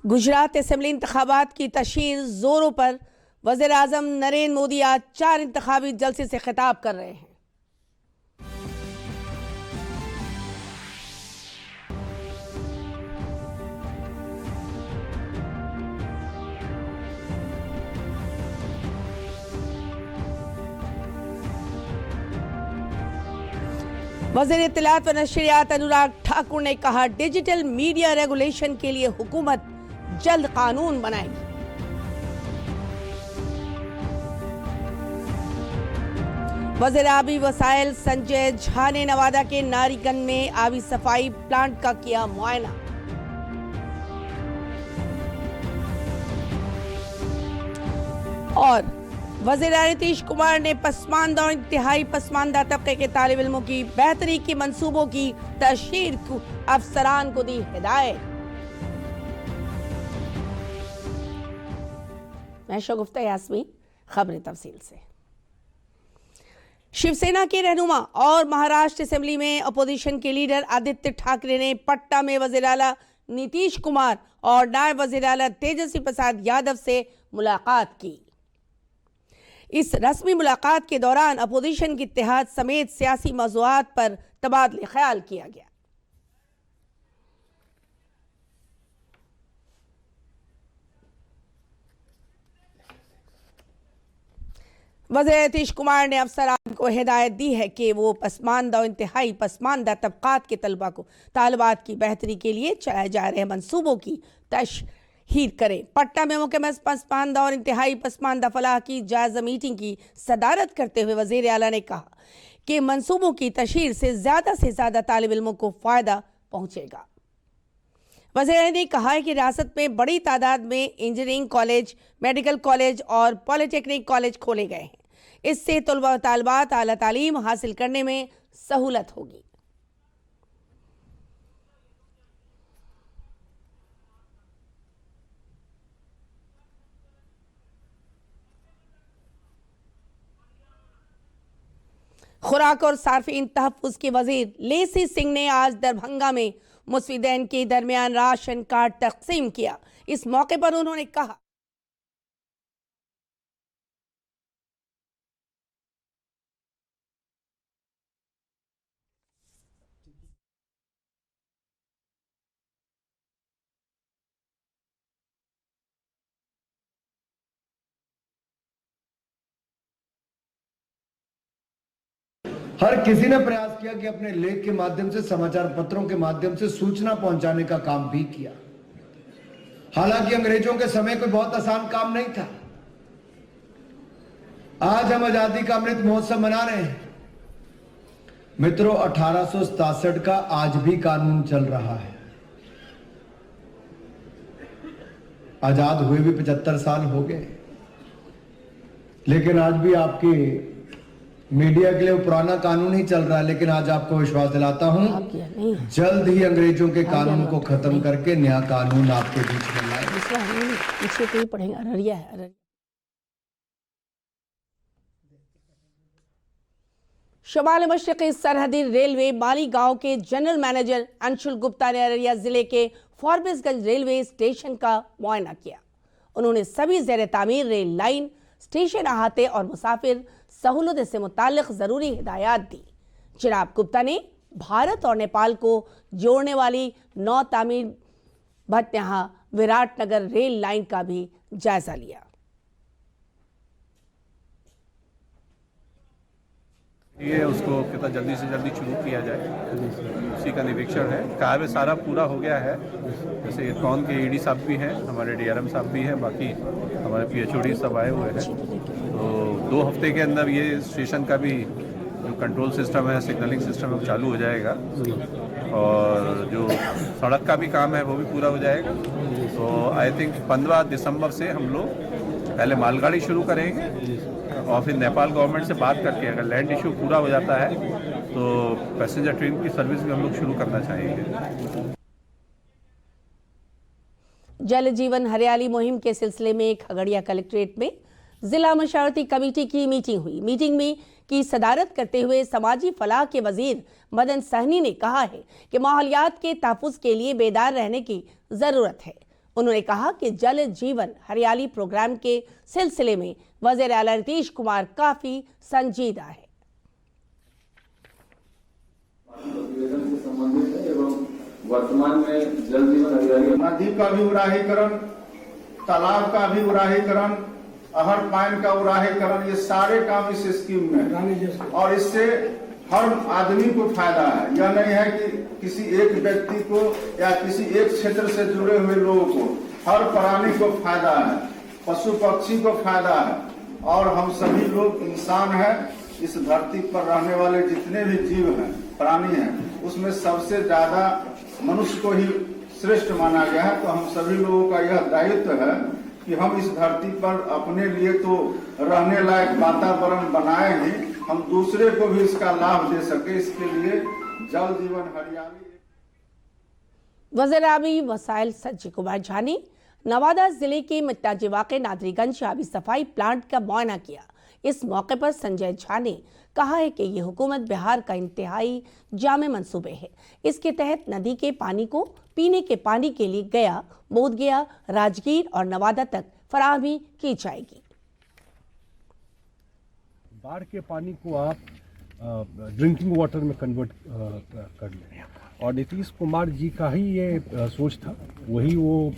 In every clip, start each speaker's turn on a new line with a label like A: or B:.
A: Gujarat assembly इंतखाबात की तशहीर जोरों पर। वज़ीर आज़म नरेंद्र मोदी आज 4 इंतखाबी जलसे से खिताब कर रहे हैं। वज़ीर इत्तलात व नशरियात अनुराग ठाकुर ने कहा, डिजिटल मीडिया रेगुलेशन के लिए हुकूमत जल्द कानून बनाएगी। वज़ीर आबी वसाइल संजय झा ने नवादा के नारीगंज में आबी सफाई प्लांट का किया मुआयना। और वज़ीर नीतीश कुमार ने पसमानदा और इंतहाई पसमानदा तबके के तालिब इल्मों की बेहतरी के मंसूबों की तशहीर को अफसरान को दी हिदायत। मैं शगुफ्ता यास्मीन, खबरें तफसील से। शिवसेना के रहनुमा और महाराष्ट्र असेंबली में अपोजिशन के लीडर आदित्य ठाकरे ने पटना में वज़ीर आला नीतीश कुमार और नायब वज़ीर आला तेजस्वी प्रसाद यादव से मुलाकात की। इस रस्मी मुलाकात के दौरान अपोजिशन की इत्तेहाद समेत सियासी मौज़ूआत पर तबादले ख्याल किया गया। वज़ीर नीतीश कुमार ने अफसरान को हिदायत दी है कि वो पसमानदा और इंतहाई पसमानदा तबकात के तलबा को तालिबात की बेहतरी के लिए चलाए जा रहे मंसूबों की तशहीर करें। पटना में मुकम्मल पसमानदा और इंतहाई पसमानदा फलाह की जायजा मीटिंग की सदारत करते हुए वज़ीर आला ने कहा कि मंसूबों की तशहीर से ज़्यादा तालिब इल्मों को फ़ायदा पहुँचेगा। वज़ीर ने कहा है कि रियासत में बड़ी तादाद में इंजीनियरिंग कॉलेज, मेडिकल कॉलेज और पॉलिटेक्निक कॉलेज खोले गए हैं। इससे तलबा व तालिबात आला तालीम हासिल करने में सहूलत होगी। खुराक और सार्फिन तहफ़्फ़ुज़ के वज़ीर लेसी सिंह ने आज दरभंगा में मुस्फिदैन के दरमियान राशन कार्ड तकसीम किया। इस मौके पर उन्होंने कहा,
B: हर किसी ने प्रयास किया कि अपने लेख के माध्यम से, समाचार पत्रों के माध्यम से सूचना पहुंचाने का काम भी किया। हालांकि अंग्रेजों के समय कोई बहुत आसान काम नहीं था। आज हम आजादी का अमृत महोत्सव मना रहे हैं। मित्रों, 1867 का आज भी कानून चल रहा है। आजाद हुए भी 75 साल हो गए, लेकिन आज भी आपके मीडिया के लिए वो पुराना कानून ही चल रहा है। लेकिन आज आपको विश्वास दिलाता हूं, जल्द ही अंग्रेजों के कानून को खत्म करके नया कानून आपके बीच में लाएंगे।
A: शुमाल मशरक़ी सरहदी रेलवे मालीगांव के जनरल मैनेजर अंशुल गुप्ता ने अररिया जिले के फॉरबिसगंज रेलवे स्टेशन का मुआयना किया। उन्होंने सभी ज़ेर तामीर रेल लाइन, स्टेशन अहाते और मुसाफिर सहूलत से मुताल्लिक़ ज़रूरी हिदायत दी। जनाब गुप्ता ने भारत और नेपाल को जोड़ने वाली नौ तामीर भटन्हा विराटनगर रेल लाइन का भी जायजा लिया।
C: ये उसको कितना जल्दी से जल्दी शुरू किया जाए, उसी का निरीक्षण है। कार्य सारा पूरा हो गया है। जैसे कौन के ईडी साहब भी हैं, हमारे डीआरएम साहब भी हैं, बाकी हमारे पीएचओडी सब आए हुए हैं। तो 2 हफ्ते के अंदर ये स्टेशन का भी जो कंट्रोल सिस्टम है, सिग्नलिंग सिस्टम है, वो चालू हो जाएगा। और जो सड़क का भी काम है वो भी पूरा हो जाएगा। तो आई थिंक 15 दिसंबर से हम लोग पहले मालगाड़ी शुरू करेंगे और फिर नेपाल गवर्नमेंट से बात करके अगर लैंड इशू पूरा हो जाता है तो पैसेंजर ट्रेन की सर्विस भी हम लोग शुरू करना चाहेंगे।
A: जल जीवन हरियाली मुहिम के सिलसिले में खगड़िया कलेक्ट्रेट में जिला मशावरती कमेटी की मीटिंग हुई। मीटिंग में की सदारत करते हुए समाजी फलाह के वजीर मदन सहनी ने कहा है कि माहौलियात के तहफ्फुज के लिए बेदार रहने की जरूरत है। उन्होंने कहा कि जल जीवन हरियाली प्रोग्राम के सिलसिले में वजीर आला नीतीश कुमार काफी संजीदा है।
D: वर्तमान में जल जीवन हरियाली
E: नदी का भी उराहीकरण, तालाब का भी उराहीकरण, अहर पाइन का उराहीकरण, ये सारे काम इस स्कीम में है और इससे हर आदमी को फायदा है। यह नहीं है कि किसी एक व्यक्ति को या किसी एक क्षेत्र से जुड़े हुए लोगों को, हर प्राणी को फायदा है, पशु पक्षी को फायदा है और हम सभी लोग इंसान हैं। इस धरती पर रहने वाले जितने भी जीव हैं, प्राणी हैं, उसमें सबसे ज्यादा मनुष्य को ही श्रेष्ठ माना गया है। तो हम सभी लोगों का यह दायित्व है कि हम इस धरती पर अपने लिए तो रहने लायक वातावरण बनाए ही, हम दूसरे को भी इसका लाभ दे सके। इसके लिए जल जीवन हरियाली।
A: वज़ीर आबी वसाइल संजय कुमार झा ने नवादा जिले के मिट्टाजी वाक़े नादरीगंज आबी सफाई प्लांट का मुआयना किया। इस मौके पर संजय झा ने कहा है कि ये हुकूमत बिहार का इंतहाई जामे मंसूबे है। इसके तहत नदी के पानी को पीने के पानी के लिए गया, बोधगया, राजगीर और नवादा तक फराहमी की जाएगी।
F: बाढ़ के पानी को आप ड्रिंकिंग वाटर में कन्वर्ट कर लें और नीतीश कुमार जी का ही ये सोच था, वही वो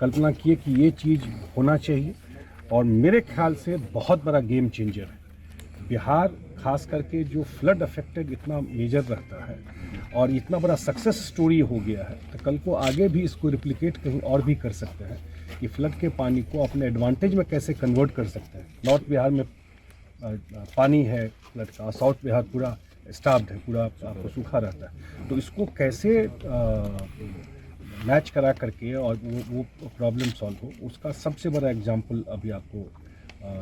F: कल्पना किए कि ये चीज़ होना चाहिए और मेरे ख्याल से बहुत बड़ा गेम चेंजर है। बिहार खास करके जो फ्लड अफेक्टेड इतना मेजर रहता है और इतना बड़ा सक्सेस स्टोरी हो गया है, तो कल को आगे भी इसको रिप्लिकेट कहीं और भी कर सकते हैं कि फ्लड के पानी को अपने एडवांटेज में कैसे कन्वर्ट कर सकते हैं। नॉर्थ बिहार में पानी है फ्लड का, साउथ बिहार पूरा स्टाफ्ड है, पूरा आपको सूखा रहता है, तो इसको कैसे मैच करा करके और वो प्रॉब्लम सॉल्व हो, उसका सबसे बड़ा एग्जांपल अभी आपको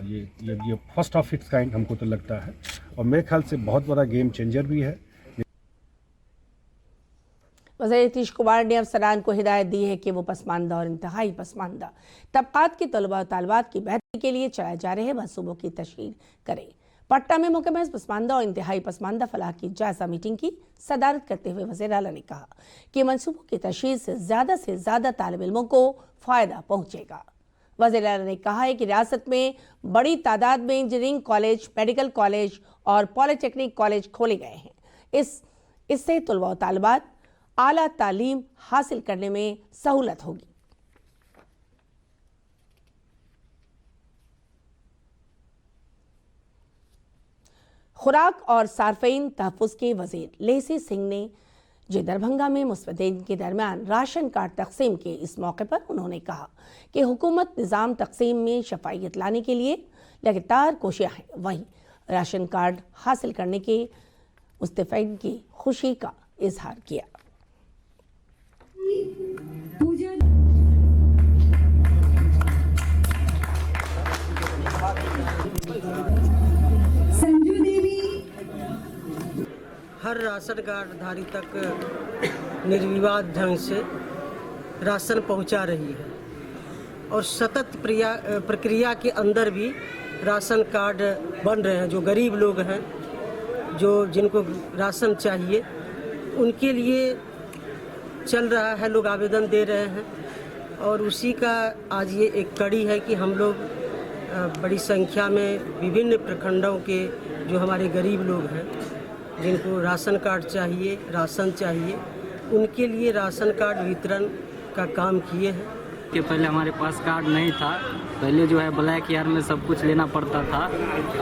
F: ये फर्स्ट ऑफ इट्स काइंड हमको तो लगता है और मेरे ख्याल से बहुत बड़ा गेम चेंजर भी है।
A: वज़ीर नीतीश कुमार ने अफसरान को हिदायत दी है कि वो पसमानदा और इंतहाई पसमानदा तबकात के तलबा और तालिबात की बेहतरी के लिए चलाए जा रहे मंसूबों की तशहीर करें। पटना में मुकम्मल पसमानदा और इंतहाई पसमानदा फलाह की जायजा मीटिंग की सदारत करते हुए वज़ीर आला ने कहा कि मंसूबों की तशहीर से ज़्यादा तालिब इल्मों को फ़ायदा पहुँचेगा। वज़ीर आला ने कहा है कि रियासत में बड़ी तादाद में इंजीनियरिंग कॉलेज, मेडिकल कॉलेज और पॉलिटेक्निक कॉलेज खोले गए हैं। इससे तलबा और तालिबात आला तालीम हासिल करने में सहूलत होगी। खुराक और सार्फिन तहफ़्फ़ुज़ के वज़ीर लेसी सिंह ने जे दरभंगा में मुस्तफ़ीन के दरमियान राशन कार्ड तकसीम के इस मौके पर उन्होंने कहा कि हुकूमत निज़ाम तकसीम में शफ़ाइयत लाने के लिए लगातार कोशियाँ हैं। वहीं राशन कार्ड हासिल करने के मुस्तफ़ीन की खुशी का इजहार किया।
G: हर राशन कार्डधारी तक निर्विवाद ढंग से राशन पहुंचा रही है और सतत प्रक्रिया के अंदर भी राशन कार्ड बन रहे हैं। जो गरीब लोग हैं, जिनको राशन चाहिए, उनके लिए चल रहा है, लोग आवेदन दे रहे हैं और उसी का आज ये एक कड़ी है कि हम लोग बड़ी संख्या में विभिन्न प्रखंडों के जो हमारे गरीब लोग हैं, जिनको राशन कार्ड चाहिए, राशन चाहिए, उनके लिए राशन कार्ड वितरण का काम किए हैं।
H: कि पहले हमारे पास कार्ड नहीं था, पहले जो है ब्लैक ईयर में सब कुछ लेना पड़ता था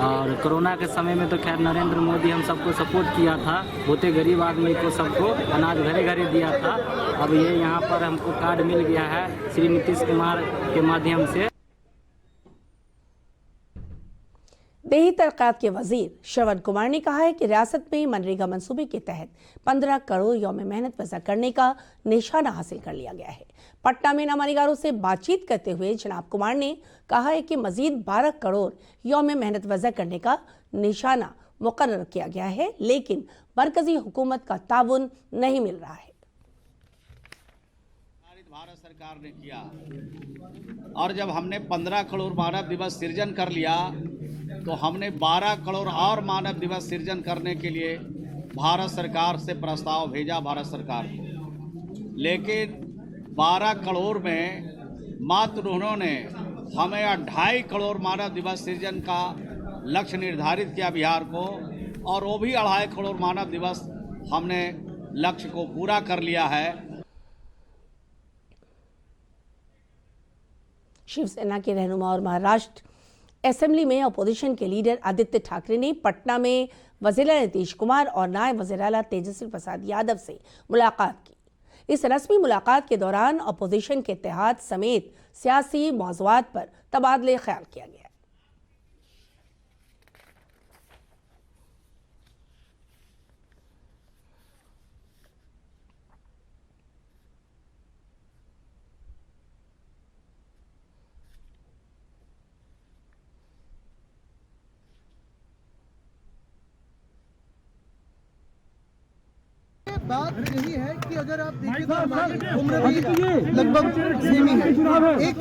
H: और कोरोना के समय में तो खैर नरेंद्र मोदी हम सबको सपोर्ट किया था, बहुते गरीब आदमी को सबको अनाज घरे घरे दिया था। अब ये यहाँ पर हमको कार्ड मिल गया है श्री नीतीश कुमार के माध्यम से।
A: देही तरक्यात के वजीर श्रवण कुमार ने कहा है कि रियासत में मनरेगा मंसूबे के तहत 15 करोड़ यौम मेहनत वज़ा करने का निशाना हासिल कर लिया गया है। पटना में नामानिगारों से बातचीत करते हुए जनाब कुमार ने कहा है कि मजीद 12 करोड़ यौम मेहनत वज़ा करने का निशाना मुकर्रर किया गया है, लेकिन मरकजी हुकूमत का ताउन नहीं मिल रहा है।
I: भारत सरकार ने किया, और जब हमने 15 करोड़ मानव दिवस सृजन कर लिया तो हमने 12 करोड़ और मानव दिवस सृजन करने के लिए भारत सरकार से प्रस्ताव भेजा भारत सरकार को। लेकिन 12 करोड़ में मात्र उन्होंने हमें 2.5 करोड़ मानव दिवस सृजन का लक्ष्य निर्धारित किया बिहार को, और वो भी 2.5 करोड़ मानव दिवस हमने लक्ष्य को पूरा कर लिया है।
A: शिवसेना के रहनुमा और महाराष्ट्र असेंबली में अपोजिशन के लीडर आदित्य ठाकरे ने पटना में वजीर नीतीश कुमार और नायब वजीर आला तेजस्वी प्रसाद यादव से मुलाकात की। इस रस्मी मुलाकात के दौरान अपोजिशन के इत्तेहाद समेत सियासी मौज़ूआत पर तबादले ख्याल किया गया।
J: बात यही है कि अगर आप देखें तो हमारी उम्र भी लगभग सेम ही है। एक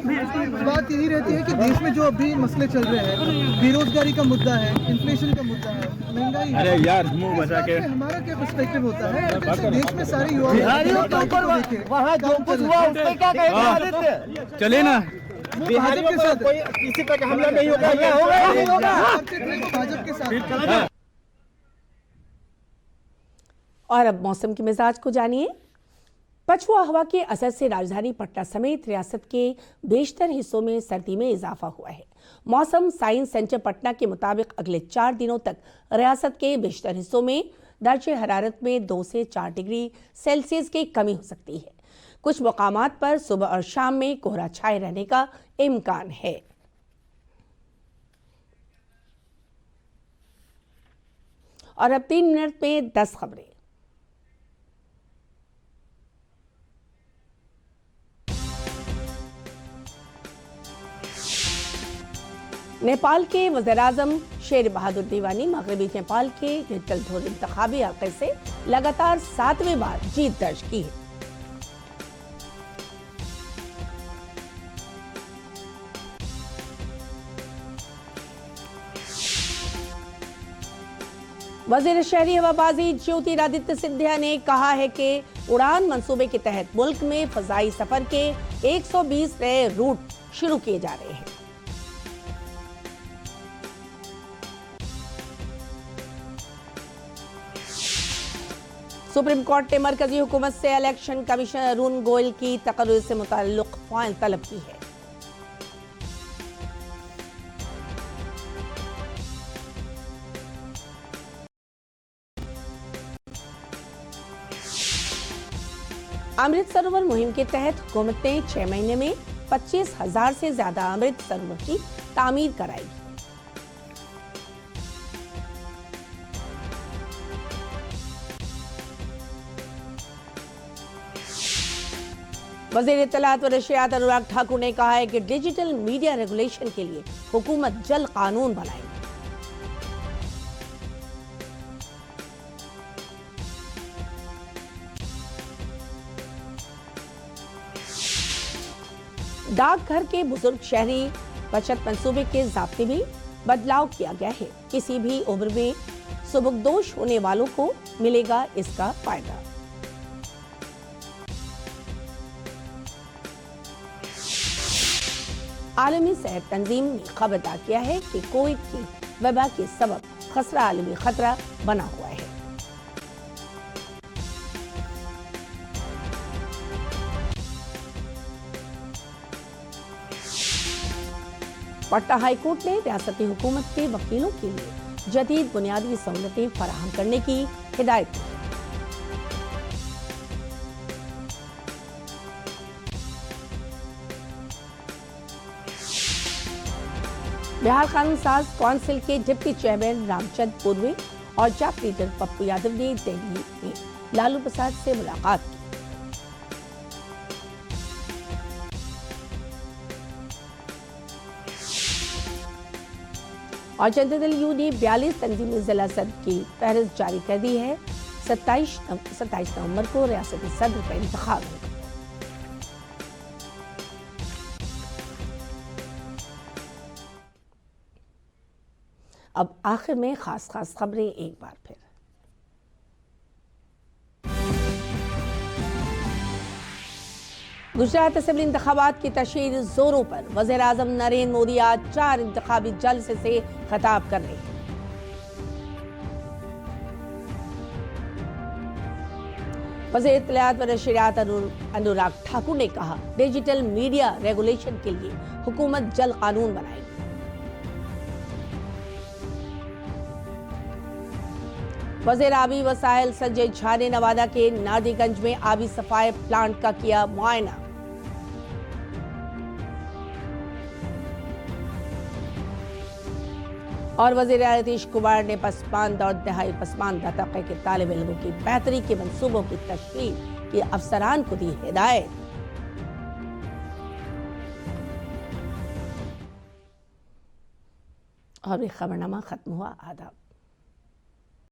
J: बात यही रहती है कि देश में जो अभी मसले चल रहे हैं, बेरोजगारी का मुद्दा है, इन्फ्लेशन का मुद्दा है, महंगाई है। अरे यार मुंह बचा के हमारा क्या पर्सपेक्टिव होता है? देश में सारे युवा
K: चले ना
J: भाजपा के साथ किसी पर हमला नहीं होगा, भाजपा के साथ।
A: और अब मौसम के मिजाज को जानिए। पछुआ हवा के असर से राजधानी पटना समेत रियासत के बेशतर हिस्सों में सर्दी में इजाफा हुआ है। मौसम साइंस सेंटर पटना के मुताबिक अगले 4 दिनों तक रियासत के बेशतर हिस्सों में दर्जे हरारत में 2 से 4 डिग्री सेल्सियस की कमी हो सकती है। कुछ मकामात पर सुबह और शाम में कोहरा छाए रहने का इम्कान है। और अब 3 मिनट में 10 खबरें। नेपाल के वज़ीर-ए-आज़म शेर बहादुर दीवानी मगरबी नेपाल के जलधोर इंतखाबी हल्के से लगातार 7वें बार जीत दर्ज की है। वज़ीर शहरी हवाबाजी ज्योतिरादित्य सिंधिया ने कहा है कि उड़ान मंसूबे के तहत मुल्क में फजाई सफर के 120 नए रूट शुरू किए जा रहे हैं। सुप्रीम कोर्ट ने मरकजी हुकूमत से इलेक्शन कमिश्नर अरुण गोयल की तकर्री से मुताल्लिक फाइल तलब की है। अमृत सरोवर मुहिम के तहत हुकूमत ने 6 महीने में 25,000 से ज्यादा अमृत सरोवर की तामीर कराई। वज़ीर इत्तलात व नशरियात अनुराग ठाकुर ने कहा है कि डिजिटल मीडिया रेगुलेशन के लिए हुकूमत जल्द कानून बनाएगी। डाकघर के बुजुर्ग शहरी बचत मंसूबे के ज़ाब्ते में बदलाव किया गया है। किसी भी उम्र में सुबुकदोश होने वालों को मिलेगा इसका फायदा। आलमी सेहत तंजीम ने खबरदार किया है कि कोविड की वबा के सबब खसरा आलमी खतरा बना हुआ है। पटना हाईकोर्ट ने रियासती हुकूमत के वकीलों के लिए जदीद बुनियादी सहूलतें फराहम करने की हिदायत की। बिहार कानून साज काउंसिल के डिप्टी चेयरमैन रामचंद पूर्वे और जाप लीडर पप्पू यादव ने दिल्ली में लालू प्रसाद से मुलाकात की। और जनता दल यू ने 42 तंजीमी जिला सदर की फहरिस्त जारी कर दी है। 27 नवंबर को रियासती सदर का इंतखाब होगा। अब आखिर में खास खबरें एक बार फिर। गुजरात असेंबली इंतखाबात की तशहीर जोरों पर। वज़ीर आज़म नरेंद्र मोदी आज 4 इंतखाबी जलसे से खिताब कर रहे हैं। वज़ीर इत्तलाआत व नशरियात अनुराग ठाकुर ने कहा, डिजिटल मीडिया रेगुलेशन के लिए हुकूमत जल्द कानून बनाएगी। वज़ीर आबी वसाइल संजय झा ने नवादा के नादिगंज में आबी सफाई प्लांट का किया मुआयना। और वज़ीर नीतीश कुमार ने पसमानदा और इंतहाई पसमानदा तबके के तालिब इल्मों की बेहतरी के मंसूबों की तशकील की अफसरान को दी हिदायत। और ये खबरनामा खत्म हुआ। आदाब।